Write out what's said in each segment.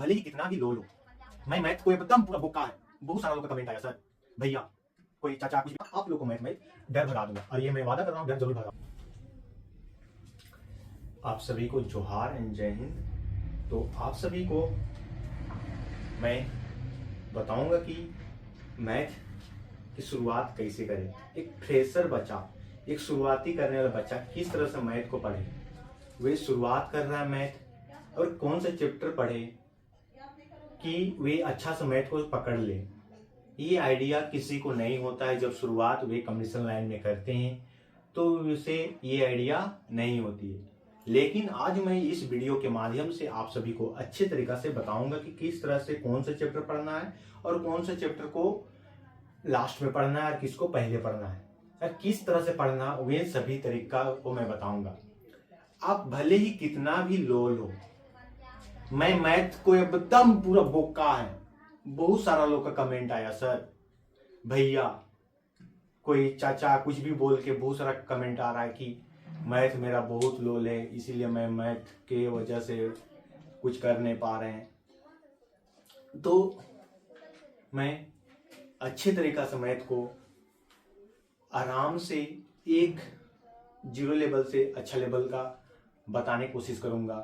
भले ही कितना भी लो लो, मैं मैथ को एकदम पूरा बोका है। बहुत सारा लोग का कमेंट आया, सर भैया कोई चाचा कुछ भी, आप लोग को मैथ में डर भगा दूंगा, और ये मैं वादा कर रहा हूँ डर जरूर भगा। आप सभी को जोहार एंड जय हिंद। तो आप सभी को मैं बताऊंगा कि मैथ की शुरुआत कैसे करें। एक फ्रेशर बच्चा, एक शुरुआती करने वाला बच्चा किस तरह से मैथ को पढ़े, वे शुरुआत कर रहा है मैथ, और कौन से चैप्टर पढ़े कि वे अच्छा से मैथ को पकड़ ले। ये आइडिया किसी को नहीं होता है। जब शुरुआत वे कॉम्बिनेशन लाइन में करते हैं तो उसे ये आइडिया नहीं होती है। लेकिन आज मैं इस वीडियो के माध्यम से आप सभी को अच्छे तरीका से बताऊंगा कि किस तरह से कौन सा चैप्टर पढ़ना है और कौन से चैप्टर को लास्ट में पढ़ना है और किसको पहले पढ़ना है और किस तरह से पढ़ना, वे सभी तरीका को मैं बताऊंगा। आप भले ही कितना भी लो, मैं मैथ को एकदम पूरा बोका है। बहुत सारा लोग का कमेंट आया, सर भैया कोई चाचा कुछ भी बोल के बहुत सारा कमेंट आ रहा है कि मैथ मेरा बहुत लो है, इसीलिए मैं मैथ के वजह से कुछ कर नहीं पा रहे हैं। तो मैं अच्छे तरीका से मैथ को आराम से एक जीरो लेवल से अच्छा लेवल का बताने की कोशिश करूंगा,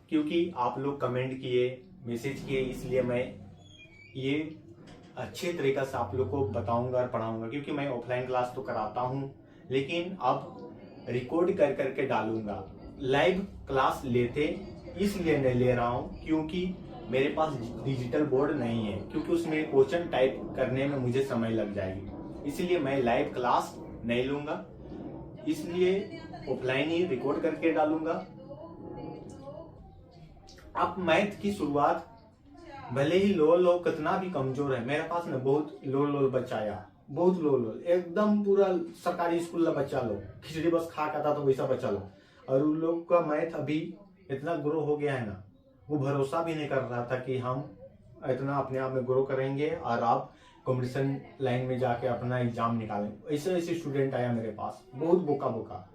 क्योंकि आप लोग कमेंट किए, मैसेज किए, इसलिए मैं ये अच्छे तरीका से आप लोग को बताऊंगा और पढ़ाऊंगा। क्योंकि मैं ऑफलाइन क्लास तो कराता हूं, लेकिन अब रिकॉर्ड कर करके डालूंगा। लाइव क्लास लेते इसलिए नहीं ले रहा हूं क्योंकि मेरे पास डिजिटल बोर्ड नहीं है, क्योंकि उसमें क्वेश्चन टाइप करने में मुझे समय लग जाएगी। इसलिए मैं लाइव क्लास नहीं लूंगा, इसलिए ऑफलाइन ही रिकॉर्ड करके डालूंगा। आप मैथ की शुरुआत भले ही लो कितना भी कमजोर है, मेरे पास ना बहुत लो बच्चा आया, बहुत लो एकदम पूरा सरकारी स्कूल का बच्चा लो, खिचड़ी बस खा के आता तो वैसा बच्चा लो। और उन लोग का मैथ अभी इतना ग्रो हो गया है ना, वो भरोसा भी नहीं कर रहा था कि हम इतना अपने आप में ग्रो करेंगे और आप कॉम्पिटिशन लाइन में जाके अपना एग्जाम निकालें। ऐसे ऐसे स्टूडेंट आया मेरे पास, बहुत बोका।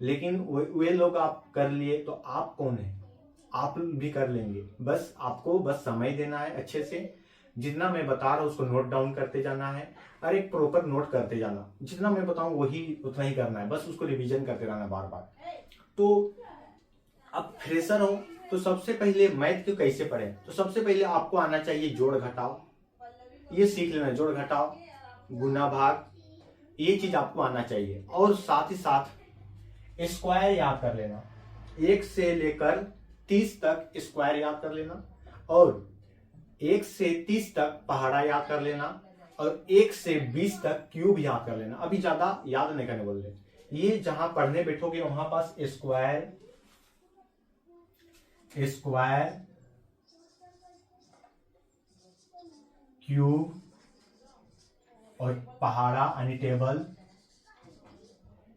लेकिन वे लोग आप कर लिए तो आप कौन है, आप भी कर लेंगे। बस आपको बस समय देना है, अच्छे से जितना मैं बता रहा हूँ उसको नोट डाउन करते जाना है और एक प्रॉपर नोट करते जाना। जितना मैं बताऊं वही उतना ही करना है, बस उसको रिवीजन करते रहना बार बार। तो आप फ्रेशर हो तो सबसे पहले मैथ को कैसे पढ़ें, तो सबसे पहले आपको आना चाहिए जोड़ घटाओ, ये सीख लेना। जोड़ घटाओ, गुना भाग, ये चीज आपको आना चाहिए। और साथ ही साथ स्क्वायर याद कर लेना, 1 से लेकर 30 तक स्क्वायर याद कर लेना, और 1 से 30 तक पहाड़ा याद कर लेना, और 1 से 20 तक क्यूब याद कर लेना। अभी ज्यादा याद नहीं करने बोल रहे, ये जहां पढ़ने बैठोगे वहां पास स्क्वायर क्यूब और पहाड़ा यानी टेबल,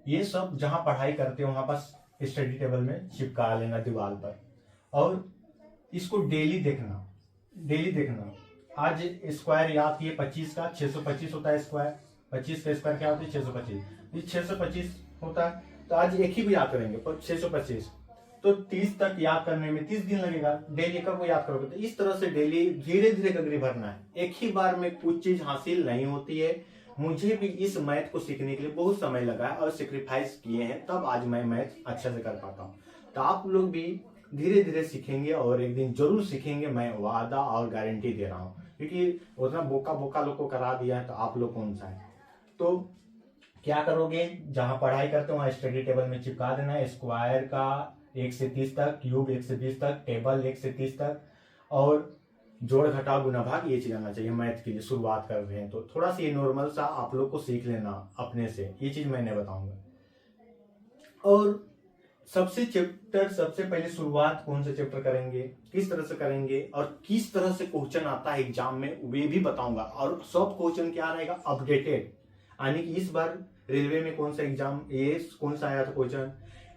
ये सब जहां पढ़ाई करते हो वहां पास स्टडी टेबल में चिपका लेना दीवार पर। और इसको डेली देखना। आज स्क्वायर याद किए 25 का, 625 होता है स्क्वायर। 25 का स्क्वायर क्या होता है, 625। ये 625 होता है, तो आज एक ही भी याद करेंगे 625, तो 30 तक याद करने में 30 दिन लगेगा। डेली का को याद करोगे तो इस तरह से डेली धीरे धीरे गगरी भरना है। एक ही बार में कुछ चीज हासिल नहीं होती है। मुझे भी इस मैथ को सीखने के लिए बहुत समय लगा है और सेक्रीफाइस किए हैं, तब आज मैं मैथ अच्छे से कर पाता हूँ। तो आप लोग भी धीरे धीरे सीखेंगे और एक दिन जरूर सीखेंगे, मैं वादा और गारंटी दे रहा हूँ। क्योंकि उतना बोका लोग को करा दिया है तो आप लोग कौन सा है। तो क्या करोगे, जहां पढ़ाई करते हो वहां स्टडी टेबल में चिपका देना है स्क्वायर का 1 से 30 तक, क्यूब 1 से 20 तक, टेबल 1 से 30 तक, और जोड़ घटाव गुना भाग, ये चीज आना चाहिए। मैथ के लिए शुरुआत कर रहे हैं तो थोड़ा सा ये नॉर्मल सा आप लोग को सीख लेना अपने से, ये चीज मैंने बताऊंगा। और सबसे पहले शुरुआत कौन से चैप्टर करेंगे, किस तरह से करेंगे, और किस तरह से क्वेश्चन आता है एग्जाम में वे भी बताऊंगा। और सब क्वेश्चन क्या रहेगा, अपडेटेड, यानी कि इस बार रेलवे में कौन सा एग्जाम, ये कौन सा आया था क्वेश्चन,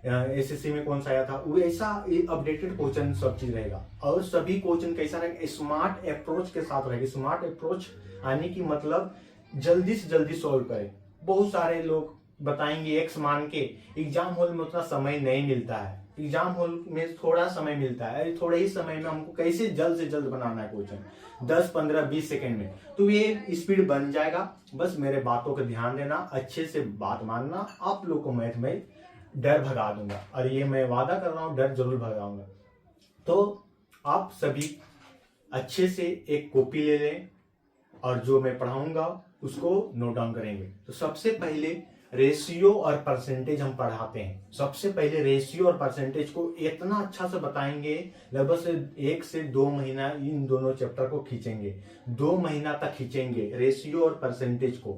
एसएससी में कौन सा आया था, वो ऐसा अपडेटेड क्वेश्चन सब चीज रहेगा। और सभी क्वेश्चन कैसा रहेगा, स्मार्ट अप्रोच के साथ रहेगा। स्मार्ट अप्रोच यानी कि मतलब जल्दी से जल्दी सॉल्व करें। बहुत सारे लोग बताएंगे एक्स मान के, एग्जाम हॉल में उतना समय नहीं मिलता है, एग्जाम हॉल में थोड़ा समय मिलता है, थोड़े ही समय में हमको कैसे जल्द से जल्द बनाना है क्वेश्चन 10, 15, 20 सेकंड में, तो ये स्पीड बन जाएगा। बस मेरे बातों का ध्यान देना, अच्छे से बात मानना, आप लोग को मैथ में डर भगा दूंगा, और ये मैं वादा कर रहा हूँ डर जरूर भगाऊंगा। तो आप सभी अच्छे से एक कॉपी ले लें और जो मैं पढ़ाऊंगा उसको नोट डाउन करेंगे। तो सबसे पहले रेशियो और परसेंटेज हम पढ़ाते हैं। सबसे पहले रेशियो और परसेंटेज को इतना अच्छा से बताएंगे, लगभग से 1 से 2 महीना इन दोनों चैप्टर को खींचेंगे, 2 महीना तक खींचेंगे रेशियो और परसेंटेज को,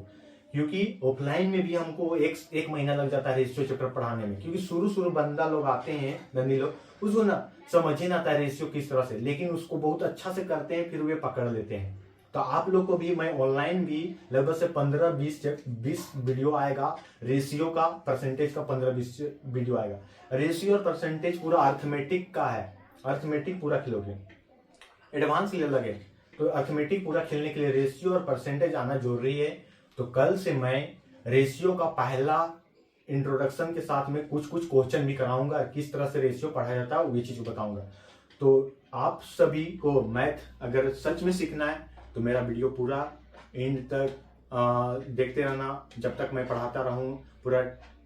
क्योंकि ऑफलाइन में भी हमको एक महीना लग जाता है रेशियो चैप्टर पढ़ाने में, क्योंकि शुरू बंदा लोग आते हैं, धनी लोग, उसको ना समझ ही ना आता है रेशियो किस तरह से, लेकिन उसको बहुत अच्छा से करते हैं, फिर वे पकड़ लेते हैं। तो आप लोग को भी मैं ऑनलाइन भी लगभग से 15-20 वीडियो आएगा रेशियो का, परसेंटेज का 15-20 वीडियो आएगा। रेशियो और परसेंटेज पूरा अर्थमेटिक का है, अर्थमेटिक पूरा खेलोगे, एडवांस ले लगे तो अर्थमेटिक पूरा खेलने के लिए रेशियो और परसेंटेज आना जरूरी है। तो कल से मैं रेशियो का पहला इंट्रोडक्शन के साथ में कुछ क्वेश्चन भी कराऊंगा, किस तरह से रेशियो पढ़ाया जाता है ये चीज बताऊंगा। तो आप सभी को मैथ अगर सच में सीखना है तो मेरा वीडियो पूरा एंड तक देखते रहना, जब तक मैं पढ़ाता रहूं। पूरा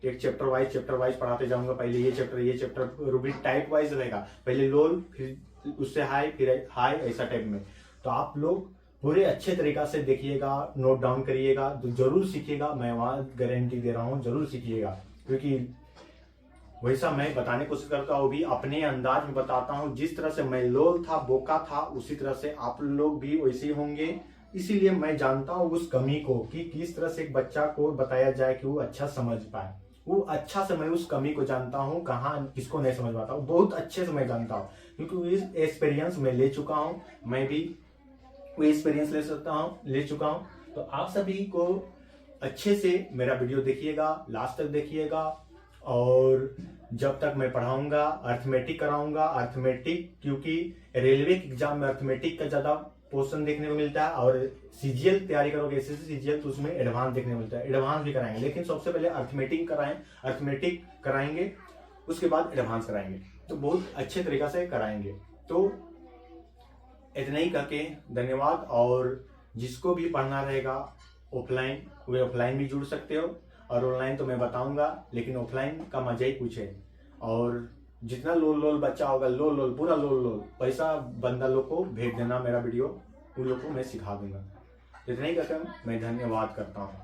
एक चैप्टर वाइज पढ़ाते जाऊंगा। पहले ये चैप्टर रूबिक टाइप वाइज रहेगा, पहले लोल, फिर उससे हाई, फिर हाई, ऐसा टाइप में। तो आप लोग पूरे अच्छे तरीका से देखिएगा, नोट डाउन करिएगा, तो जरूर सीखिएगा। मैं वहां गारंटी दे रहा हूँ, जरूर सीखिएगा, क्योंकि वैसा मैं बताने की कोशिश करता हूँ, भी अपने अंदाज में बताता हूँ। जिस तरह से मैं लोल था, बोका था, उसी तरह से आप लोग भी वैसे ही होंगे। इसीलिए मैं जानता हूँ उस कमी को, कि किस तरह से एक बच्चा को बताया जाए कि वो अच्छा समझ पाए। वो अच्छा से मैं उस कमी को जानता हूँ, कहाँ किसको नहीं समझ पाता हूँ, बहुत अच्छे से मैं जानता हूँ, क्योंकि इस एक्सपीरियंस में ले चुका हूँ। मैं भी वो एक्सपीरियंस ले चुका हूँ। तो आप सभी को अच्छे से मेरा वीडियो देखिएगा, लास्ट तक देखिएगा। और जब तक मैं पढ़ाऊंगा, अर्थमेटिक कराऊंगा, अर्थमेटिक, क्योंकि रेलवे के एग्जाम में अर्थमेटिक का ज्यादा पोर्शन देखने को मिलता है, और सीजीएल तैयारी करोगे एसएससी सीजीएल तो उसमें एडवांस देखने को मिलता है। एडवांस भी कराएंगे, लेकिन सबसे पहले अर्थमेटिक कराएंगे, उसके बाद एडवांस कराएंगे, तो बहुत अच्छे तरीका से कराएंगे। तो इतना ही करके धन्यवाद। और जिसको भी पढ़ना रहेगा ऑफलाइन, वे ऑफलाइन भी जुड़ सकते हो, और ऑनलाइन तो मैं बताऊंगा, लेकिन ऑफलाइन का मजा ही कुछ है। और जितना लोल बच्चा होगा, पूरा लोल पैसा बंदा लोग को भेज देना मेरा वीडियो, उन लोग को मैं सिखा दूंगा। इतना ही करके मैं धन्यवाद करता हूँ।